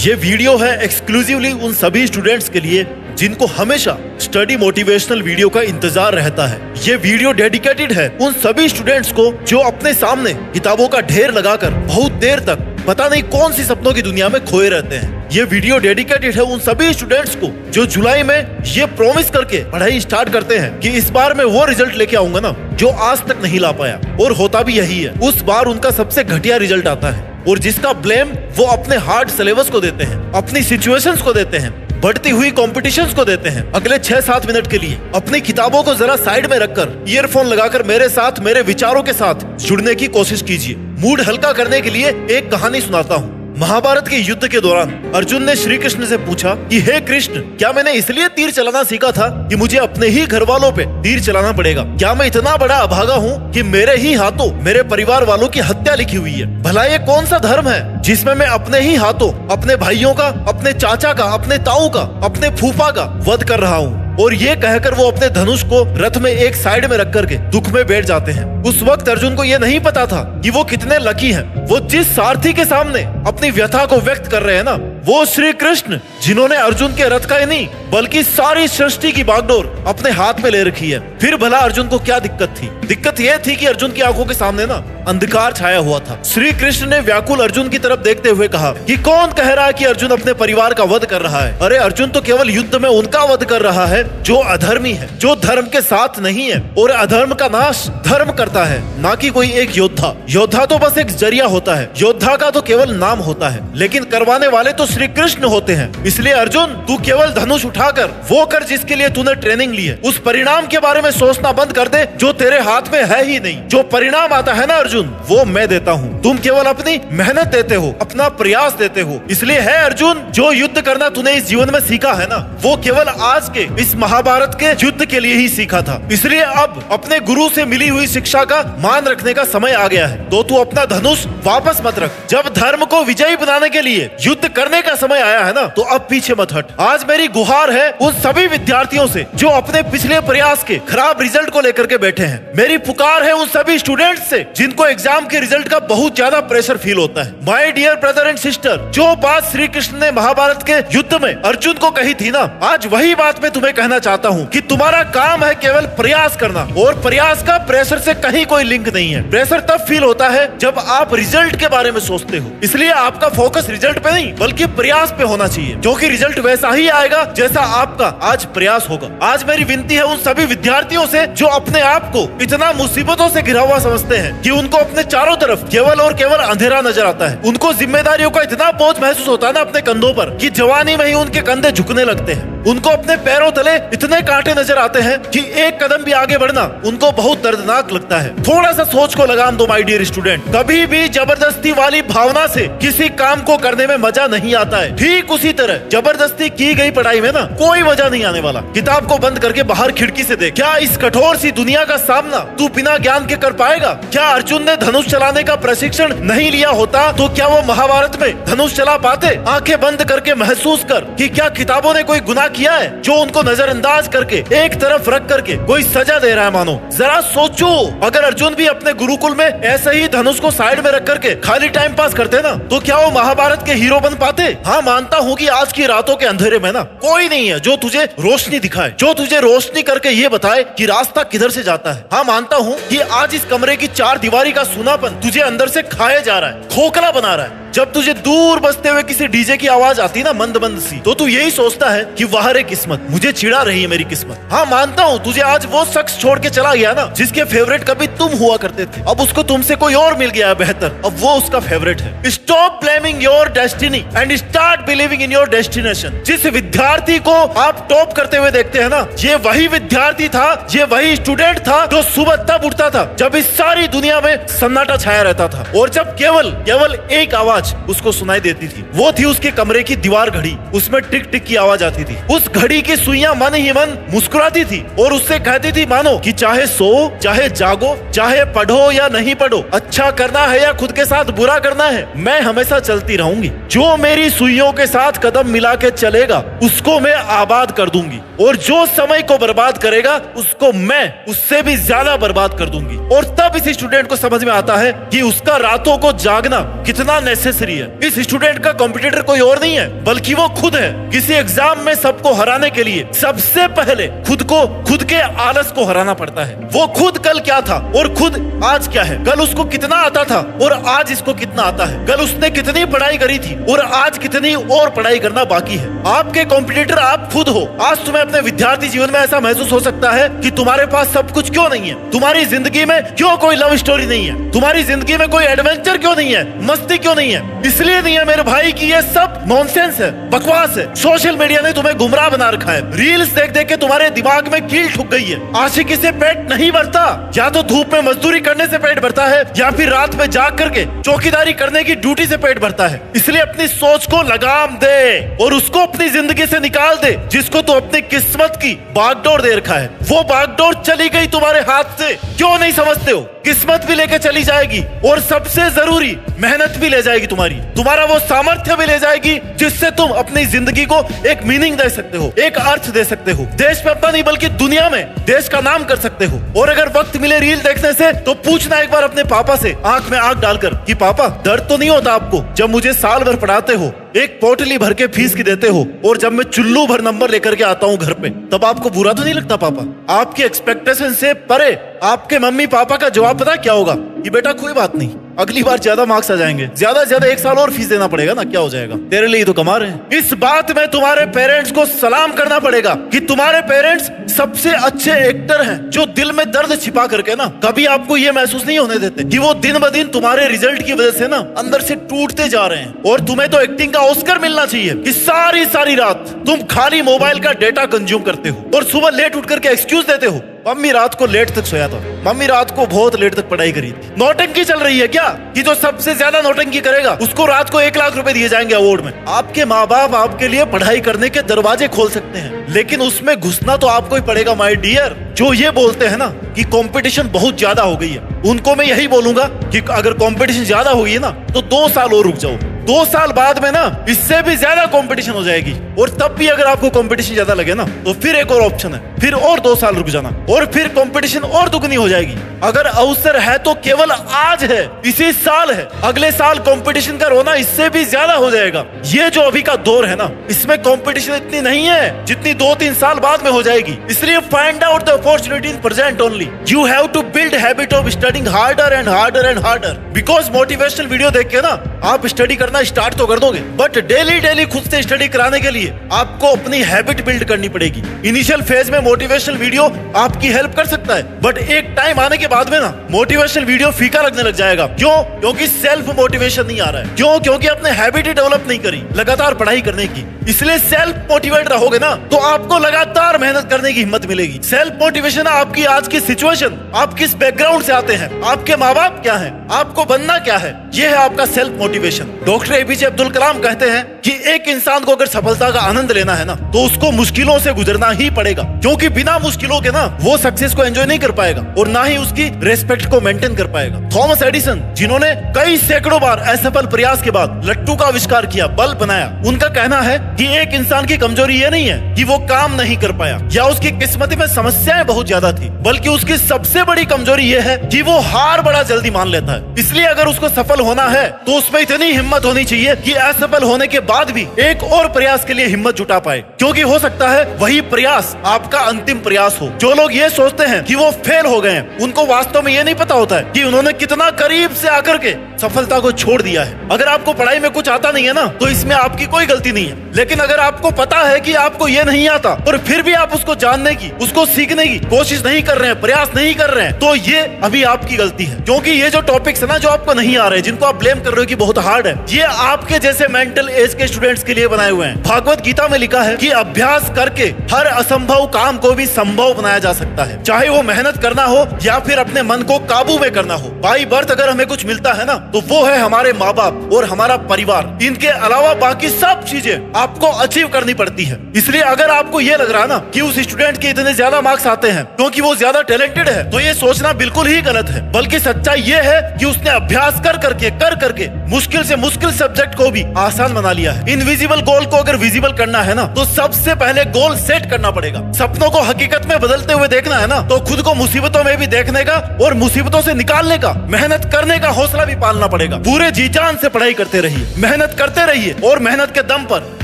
ये वीडियो है एक्सक्लूसिवली उन सभी स्टूडेंट्स के लिए जिनको हमेशा स्टडी मोटिवेशनल वीडियो का इंतजार रहता है। ये वीडियो डेडिकेटेड है उन सभी स्टूडेंट्स को जो अपने सामने किताबों का ढेर लगाकर बहुत देर तक पता नहीं कौन सी सपनों की दुनिया में खोए रहते हैं। ये वीडियो डेडिकेटेड है उन सभी स्टूडेंट्स को जो जुलाई में ये प्रॉमिस करके पढ़ाई स्टार्ट करते हैं कि इस बार मैं वो रिजल्ट लेके आऊंगा ना जो आज तक नहीं ला पाया, और होता भी यही है। उस बार उनका सबसे घटिया रिजल्ट आता है और जिसका ब्लेम वो अपने हार्ड सिलेबस को देते हैं, अपनी सिचुएशंस को देते हैं, बढ़ती हुई कॉम्पिटिशंस को देते हैं। अगले 6-7 मिनट के लिए अपनी किताबों को जरा साइड में रखकर ईयरफोन लगाकर मेरे साथ मेरे विचारों के साथ जुड़ने की कोशिश कीजिए। मूड हल्का करने के लिए एक कहानी सुनाता हूँ। महाभारत के युद्ध के दौरान अर्जुन ने श्री कृष्ण से पूछा कि हे कृष्ण, क्या मैंने इसलिए तीर चलाना सीखा था कि मुझे अपने ही घर वालों पे तीर चलाना पड़ेगा? क्या मैं इतना बड़ा अभागा हूँ कि मेरे ही हाथों मेरे परिवार वालों की हत्या लिखी हुई है? भला ये कौन सा धर्म है जिसमें मैं अपने ही हाथों अपने भाइयों का, अपने चाचा का, अपने ताऊ का, अपने फूफा का वध कर रहा हूँ? और ये कहकर वो अपने धनुष को रथ में एक साइड में रख करके दुख में बैठ जाते हैं। उस वक्त अर्जुन को ये नहीं पता था कि वो कितने लकी हैं। वो जिस सारथी के सामने अपनी व्यथा को व्यक्त कर रहे हैं ना, वो श्री कृष्ण, जिन्होंने अर्जुन के रथ का ही नहीं बल्कि सारी सृष्टि की बागडोर अपने हाथ में ले रखी है। फिर भला अर्जुन को क्या दिक्कत थी? दिक्कत यह थी कि अर्जुन की आंखों के सामने ना अंधकार छाया हुआ था। श्री कृष्ण ने व्याकुल अर्जुन की तरफ देखते हुए कहा कि कौन कह रहा है कि अर्जुन अपने परिवार का वध कर रहा है? अरे अर्जुन तो केवल युद्ध में उनका वध कर रहा है जो अधर्मी है, जो धर्म के साथ नहीं है, और अधर्म का नाश धर्म करता है, ना कि कोई एक योद्धा। योद्धा तो बस एक जरिया होता है, योद्धा का तो केवल नाम होता है, लेकिन करवाने वाले तो श्री कृष्ण होते हैं। इसलिए अर्जुन, तू केवल धनुष उठाकर वो कर जिसके लिए तूने ट्रेनिंग ली है। उस परिणाम के बारे में सोचना बंद कर दे जो तेरे हाथ में है ही नहीं। जो परिणाम आता है ना अर्जुन, वो मैं देता हूँ। तुम केवल अपनी मेहनत देते हो, अपना प्रयास देते हो। इसलिए है अर्जुन, जो युद्ध करना तूने इस जीवन में सीखा है ना, वो केवल आज के इस महाभारत के युद्ध के लिए ही सीखा था। इसलिए अब अपने गुरु से मिली हुई शिक्षा का मान रखने का समय आ गया है। तो तू अपना धनुष वापस मत रख। जब धर्म को विजयी बनाने के लिए युद्ध करने का समय आया है ना, तो अब पीछे मत हट। आज मेरी गुहार है उन सभी विद्यार्थियों से जो अपने पिछले प्रयास के खराब रिजल्ट को लेकर के बैठे हैं। मेरी पुकार है उन सभी स्टूडेंट्स से जिनको एग्जाम के रिजल्ट का बहुत ज्यादा प्रेशर फील होता है। My dear brother and sister, जो बात श्री कृष्ण ने महाभारत के युद्ध में अर्जुन को कही थी ना, आज वही बात मैं तुम्हें कहना चाहता हूँ कि तुम्हारा काम है केवल प्रयास करना, और प्रयास का प्रेशर से कहीं कोई लिंक नहीं है। प्रेशर तब फील होता है जब आप रिजल्ट के बारे में सोचते हो। इसलिए आपका फोकस रिजल्ट पे नहीं बल्कि प्रयास पे होना चाहिए, क्योंकि रिजल्ट वैसा ही आएगा जैसा आपका आज प्रयास होगा। आज मेरी विनती है उन सभी विद्यार्थियों से जो अपने आप को इतना मुसीबतों से घिरा हुआ समझते हैं कि उनको अपने चारों तरफ केवल और केवल अंधेरा नजर आता है। उनको जिम्मेदारियों का इतना बोझ महसूस होता है ना अपने कंधों पर कि जवानी में ही उनके कंधे झुकने लगते हैं। उनको अपने पैरों तले इतने कांटे नजर आते हैं कि एक कदम भी आगे बढ़ना उनको बहुत दर्दनाक लगता है। थोड़ा सा सोच को लगाम दो माय डियर स्टूडेंट। कभी भी जबरदस्ती वाली भावना से किसी काम को करने में मजा नहीं आता है। ठीक उसी तरह जबरदस्ती की गई पढ़ाई में ना कोई मजा नहीं आने वाला। किताब को बंद करके बाहर खिड़की से देख। क्या इस कठोर सी दुनिया का सामना तू बिना ज्ञान के कर पाएगा? क्या अर्जुन ने धनुष चलाने का प्रशिक्षण नहीं लिया होता तो क्या वो महाभारत में धनुष चला पाते? आंखें बंद करके महसूस कर कि क्या किताबों ने कोई गुनाह किया है जो उनको नजरअंदाज करके एक तरफ रख करके कोई सजा दे रहा है मानो। जरा सोचो, अगर अर्जुन भी अपने गुरुकुल में ऐसे ही धनुष को साइड में रख करके खाली टाइम पास करते ना, तो क्या वो महाभारत के हीरो बन पाते? हाँ, मानता हूँ कि आज की रातों के अंधेरे में ना कोई नहीं है जो तुझे रोशनी दिखाए, जो तुझे रोशनी करके ये बताए कि रास्ता किधर से जाता है। हाँ, मानता हूँ कि आज इस कमरे की चार दीवारी का सूनापन तुझे अंदर से खाया जा रहा है, खोखला बना रहा है। जब तुझे दूर बजते हुए किसी डीजे की आवाज आती ना मंद मंद सी, तो तू यही सोचता है कि वाह रे किस्मत, मुझे चिढ़ा रही है मेरी किस्मत। हाँ, मानता हूँ तुझे आज वो शख्स छोड़ के चला गया ना जिसके फेवरेट कभी तुम हुआ करते थे, अब उसको तुमसे कोई और मिल गया है बेहतर, अब वो उसका फेवरेट है। Stop blaming your destiny and start believing in your destination. जिस विद्यार्थी को आप टॉप करते हुए देखते हैं ना, ये वही विद्यार्थी था, ये वही स्टूडेंट था जो सुबह तब उठता था जब इस सारी दुनिया में सन्नाटा छाया रहता था, और जब केवल एक आवाज उसको सुनाई देती थी। वो थी उसके कमरे की दीवार घड़ी। उसमें टिक टिक की आवाज आती थी। उस घड़ी की सुइयां मन ही मन मुस्कुराती थी और उससे कहती थी मानो कि चाहे सो, चाहे जागो, चाहे पढ़ो या नहीं पढ़ो, अच्छा करना है या खुद के साथ बुरा करना है, मैं हमेशा चलती रहूंगी। जो मेरी सुइयों के साथ कदम मिला के चलेगा उसको मैं आबाद कर दूंगी, और जो समय को बर्बाद करेगा उसको मैं उससे भी ज्यादा बर्बाद कर दूंगी। और तब इस स्टूडेंट को समझ में आता है कि उसका रातों को जागना कितना नेसेसरी अननेसेसरी है। इस स्टूडेंट का कॉम्पिटिटर कोई और नहीं है बल्कि वो खुद है। किसी एग्जाम में सबको हराने के लिए सबसे पहले खुद के आलस को हराना पड़ता है। वो खुद कल क्या था और खुद आज क्या है। कल उसको कितना आता था और आज इसको कितना आता है। कल उसने कितनी पढ़ाई करी थी और आज कितनी और पढ़ाई करना बाकी है। आपके कॉम्पिटिटर आप खुद हो। आज तुम्हें अपने विद्यार्थी जीवन में ऐसा महसूस हो सकता है कि तुम्हारे पास सब कुछ क्यों नहीं है, तुम्हारी जिंदगी में क्यों कोई लव स्टोरी नहीं है, तुम्हारी जिंदगी में कोई एडवेंचर क्यों नहीं है, मस्ती क्यों नहीं है। इसलिए नहीं है मेरे भाई कि ये सब नॉनसेंस है, बकवास है। सोशल मीडिया ने तुम्हें गुमराह बना रखा है। रील्स देख देख के तुम्हारे दिमाग में कील ठुक गई है। आशिकी से पेट नहीं भरता, या तो धूप में मजदूरी करने से पेट भरता है या फिर रात में जाग करके चौकीदारी करने की ड्यूटी से पेट भरता है। इसलिए अपनी सोच को लगाम दे और उसको अपनी जिंदगी से निकाल दे जिसको तू अपनी किस्मत की बागडोर दे रखा है। वो बागडोर चली गई तुम्हारे हाथ से, क्यों नहीं समझते हो। किस्मत भी लेके चली जाएगी और सबसे जरूरी मेहनत भी ले जाएगी तुम्हारा वो सामर्थ्य भी ले जाएगी जिससे तुम अपनी जिंदगी को एक मीनिंग दे सकते हो, एक अर्थ दे सकते हो। देश में अपना नहीं बल्कि दुनिया में देश का नाम कर सकते हो। और अगर वक्त मिले रील देखने से तो पूछना एक बार अपने पापा से आंख में आंख डालकर कि पापा दर्द तो नहीं होता आपको जब मुझे साल भर पढ़ाते हो, एक पोटली भर के फीस की देते हो और जब मैं चुल्लू भर नंबर लेकर के आता हूँ घर पे तब आपको बुरा तो नहीं लगता पापा। आपकी एक्सपेक्टेशन से परे आपके मम्मी पापा का जवाब पता क्या होगा कि बेटा कोई बात नहीं, अगली बार ज्यादा मार्क्स आ जाएंगे, ज्यादा से ज्यादा 1 साल और फीस देना पड़ेगा ना, क्या हो जाएगा, तेरे लिए तो कमा रहे हैं। इस बात में तुम्हारे पेरेंट्स को सलाम करना पड़ेगा कि तुम्हारे पेरेंट्स सबसे अच्छे एक्टर हैं जो दिल में दर्द छिपा करके ना कभी आपको ये महसूस नहीं होने देते कि वो दिन ब दिन तुम्हारे रिजल्ट की वजह से ना अंदर से टूटते जा रहे हैं। और तुम्हें तो एक्टिंग का ऑस्कर मिलना चाहिए कि सारी रात तुम खाली मोबाइल का डेटा कंज्यूम करते हो और सुबह लेट उठ करके एक्सक्यूज देते हो। मम्मी रात को लेट तक सोया था, मम्मी रात को बहुत लेट तक पढ़ाई करी थी। नौटंकी चल रही है क्या कि जो सबसे ज्यादा नौटंकी करेगा उसको रात को 1 लाख रुपए दिए जाएंगे अवार्ड में। आपके माँ बाप आपके लिए पढ़ाई करने के दरवाजे खोल सकते हैं लेकिन उसमें घुसना तो आपको ही पड़ेगा माय डियर। जो ये बोलते हैं ना कि कंपटीशन बहुत ज्यादा हो गई है, उनको मैं यही बोलूंगा कि अगर कंपटीशन ज्यादा हो गई है ना तो 2 साल और रुक जाओ। 2 साल बाद में ना इससे भी ज्यादा कंपटीशन हो जाएगी और तब भी अगर आपको कंपटीशन ज्यादा लगे ना तो फिर एक और ऑप्शन है, फिर और 2 साल रुक जाना और फिर कंपटीशन और दुगनी हो जाएगी। अगर अवसर है तो केवल आज है, इसी साल है, अगले साल कंपटीशन का रोना इससे भी ज्यादा हो जाएगा। ये जो अभी का दौर है ना इसमें कंपटीशन इतनी नहीं है जितनी 2-3 साल बाद में हो जाएगी। इसलिए find out the opportunity in present only. You have to build habit of studying harder and harder and harder. Because motivational video देख के ना आप स्टडी करना स्टार्ट तो कर दोगे बट डेली खुद से स्टडी कराने के लिए आपको अपनी हैबिट बिल्ड करनी पड़ेगी। इनिशियल फेज में मोटिवेशनल वीडियो आपकी हेल्प कर सकता है बट एक टाइम आने के बाद में ना मोटिवेशनल वीडियो फीका लगने लग जाएगा। क्यों? क्योंकि सेल्फ मोटिवेशन नहीं आ रहा है। क्यों? क्योंकि आपने हैबिट ही डेवलप नहीं करी लगातार पढ़ाई करने की। इसलिए सेल्फ मोटिवेट रहोगे ना तो आपको लगातार मेहनत करने की हिम्मत मिलेगी। सेल्फ मोटिवेशन आपकी आज की सिचुएशन, आप किस बैकग्राउंड से आते हैं, आपके माँ बाप क्या है, आपको बनना क्या है, ये है आपका self motivation. Doctor APJ Abdul Kalam कहते हैं कि एक इंसान को अगर सफलता का आनंद लेना है ना तो उसको मुश्किलों से गुजरना ही पड़ेगा क्योंकि बिना मुश्किलों के ना वो सक्सेस को एंजॉय नहीं कर पाएगा और ना ही उसकी रेस्पेक्ट को मेंटेन कर पाएगा। थॉमस एडिसन जिन्होंने कई सैकड़ों बार असफल प्रयास के बाद लट्टू का आविष्कार किया, बल्ब बनाया, उनका कहना है कि एक इंसान की कमजोरी ये नहीं है कि वो काम नहीं कर पाया या उसकी किस्मत में समस्याएं बहुत ज्यादा थी, बल्कि उसकी सबसे बड़ी कमजोरी ये है कि वो हार बड़ा जल्दी मान लेता है। इसलिए अगर उसको सफल होना है तो उसमें इतनी हिम्मत होनी चाहिए कि असफल होने के बाद भी एक और प्रयास के लिए हिम्मत जुटा पाए क्योंकि हो सकता है वही प्रयास आपका अंतिम प्रयास हो। जो लोग ये सोचते हैं कि वो फेल हो गए हैं उनको वास्तव में ये नहीं पता होता है कि उन्होंने कितना करीब से आकर के सफलता को छोड़ दिया है। अगर आपको पढ़ाई में कुछ आता नहीं है ना तो इसमें आपकी कोई गलती नहीं है, लेकिन अगर आपको पता है कि आपको ये नहीं आता और फिर भी आप उसको जानने की, उसको सीखने की कोशिश नहीं कर रहे हैं, प्रयास नहीं कर रहे हैं तो ये अभी आपकी गलती है। क्योंकि ये जो टॉपिक्स है ना जो आपको नहीं आ रहे, जिनको आप ब्लेम कर रहे हो कि बहुत हार्ड है, ये आपके जैसे मेंटल एज के स्टूडेंट्स के लिए बनाए हुए हैं। भागवत गीता में लिखा है कि अभ्यास करके हर असंभव काम को भी संभव बनाया जा सकता है, चाहे वो मेहनत करना हो या फिर अपने मन को काबू में करना हो। बाई बर्थ अगर हमें कुछ मिलता है ना तो वो है हमारे माँ बाप और हमारा परिवार। इनके अलावा बाकी सब चीजें आपको अचीव करनी पड़ती है। इसलिए अगर आपको ये लग रहा है ना कि उस स्टूडेंट के इतने ज्यादा मार्क्स आते हैं क्योंकि वो ज्यादा टैलेंटेड है तो ये सोचना बिल्कुल ही गलत है, बल्कि सच्चाई ये है कि उसने अभ्यास कर करके एक एक कर करके मुश्किल से मुश्किल सब्जेक्ट को भी आसान बना लिया है। इनविजिबल गोल को अगर विजिबल करना है ना, तो सबसे पहले गोल सेट करना पड़ेगा। सपनों को हकीकत में बदलते हुए देखना है ना, तो खुद को मुसीबतों में भी देखने का और मुसीबतों से निकालने का, मेहनत करने का हौसला भी पालना पड़ेगा। पूरे जी जान से पढ़ाई करते रहिए, मेहनत करते रहिए और मेहनत के दम पर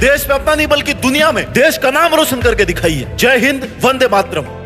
देश पे अपना नहीं बल्कि दुनिया में देश का नाम रोशन करके दिखाइए। जय हिंद, वंदे मातरम।